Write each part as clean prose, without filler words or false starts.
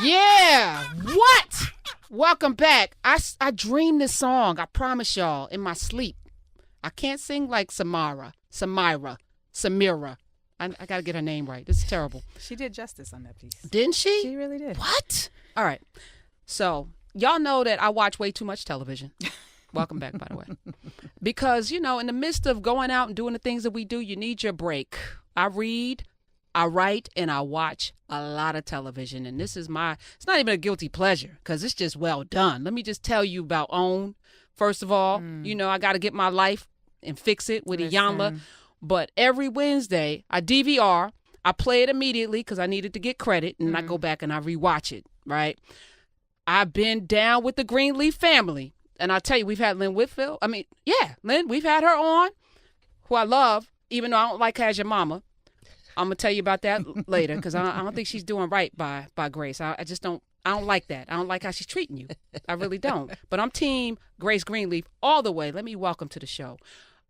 Yeah. What? Welcome back. I dreamed this song, I promise y'all, in my sleep. I can't sing like Samira. I got to get her name right. This is terrible. She did justice on that piece. Didn't she? She really did. What? All right. So, y'all know that I watch way too much television. Welcome back, by the way. Because, in the midst of going out and doing the things that we do, you need your break. I read, I write, and I watch a lot of television. And this is it's not even a guilty pleasure because it's just well done. Let me just tell you about OWN. First of all, I got to get my life and fix it with Iyanla. But every Wednesday, I DVR. I play it immediately because I needed to get credit. And I go back and I rewatch it, right? I've been down with the Greenleaf family. And I'll tell you, we've had Lynn Whitfield. Lynn, we've had her on, who I love, even though I don't like her as your mama. I'm going to tell you about that later because I don't think she's doing right by Grace. I just don't. I don't like that. I don't like how she's treating you. I really don't. But I'm team Grace Greenleaf all the way. Let me welcome to the show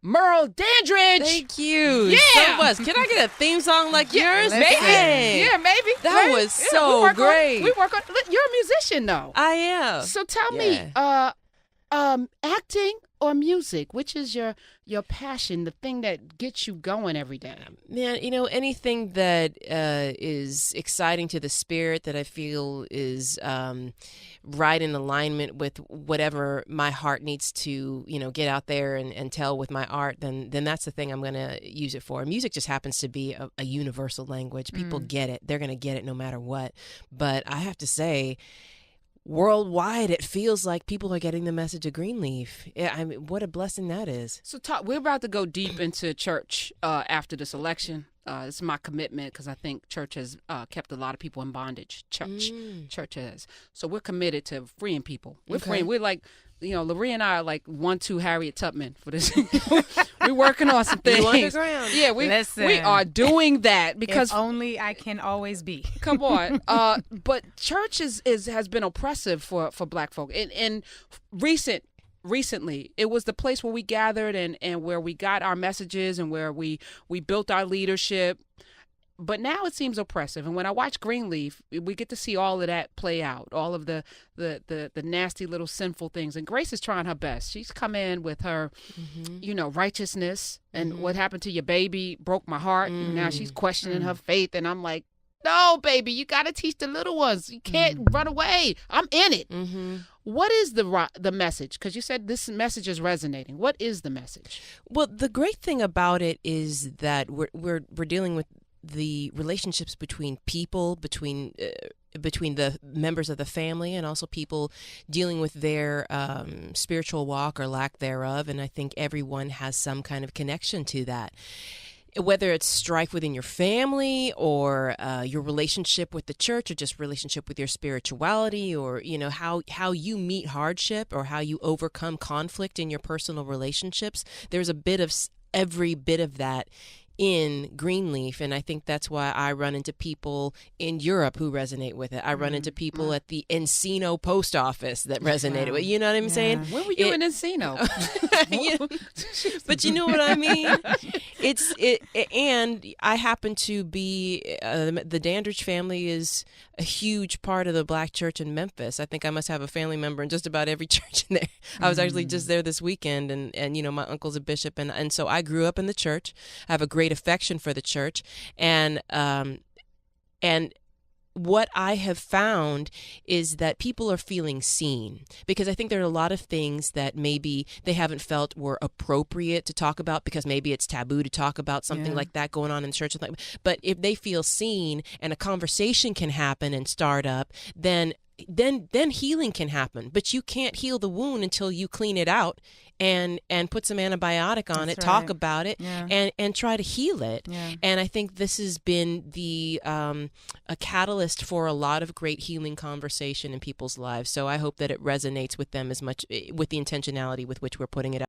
Merle Dandridge. Thank you Yeah. so much. Can I get a theme song like yours? Maybe. Hey. Yeah, maybe. That Right? was Yeah, so great. We work on. You're a musician, though. I am. So tell me, acting or music, which is your passion, the thing that gets you going every day? Man, anything that is exciting to the spirit that I feel is right in alignment with whatever my heart needs to, get out there and tell with my art, then that's the thing I'm going to use it for. Music just happens to be a universal language. People get it. They're going to get it no matter what. But I have to say, worldwide, it feels like people are getting the message of Greenleaf. I mean, what a blessing that is. So we're about to go deep into church after this election. It's my commitment because I think church has kept a lot of people in bondage. Church has. So we're committed to freeing people. We're freeing. We're like, Larry and I are like 1-2 Harriet Tubman for this. We're working on some things. You underground. Yeah, we are doing that because if only I can always be. Come on. But church has been oppressive for Black folk. And recently, it was the place where we gathered and where we got our messages and where we built our leadership. But now it seems oppressive. And when I watch Greenleaf, we get to see all of that play out, all of the nasty little sinful things. And Grace is trying her best. She's come in with her, righteousness. And what happened to your baby broke my heart. And now she's questioning her faith. And I'm like, no, baby, you got to teach the little ones. You can't run away. I'm in it. What is the message? Because you said this message is resonating. What is the message? Well, the great thing about it is that we're dealing with the relationships between people, between the members of the family, and also people dealing with their spiritual walk or lack thereof. And I think everyone has some kind of connection to that. Whether it's strife within your family or your relationship with the church or just relationship with your spirituality or, how you meet hardship or how you overcome conflict in your personal relationships, there's a bit of every bit of that in Greenleaf, and I think that's why I run into people in Europe who resonate with it. I run into people at the Encino post office that resonated with it. You know what I'm saying? When were you in Encino? But you know what I mean? And I happen to be, the Dandridge family is a huge part of the Black church in Memphis. I think I must have a family member in just about every church in there. I was actually just there this weekend, and my uncle's a bishop, and so I grew up in the church. I have a great affection for the church, and what I have found is that people are feeling seen, because I think there are a lot of things that maybe they haven't felt were appropriate to talk about because maybe it's taboo to talk about something like that going on in church. But if they feel seen and a conversation can happen and start up, then healing can happen. But you can't heal the wound until you clean it out and put some antibiotic on it, talk about it, and try to heal it. And I think this has been a catalyst for a lot of great healing conversation in people's lives. So I hope that it resonates with them as much with the intentionality with which we're putting it out.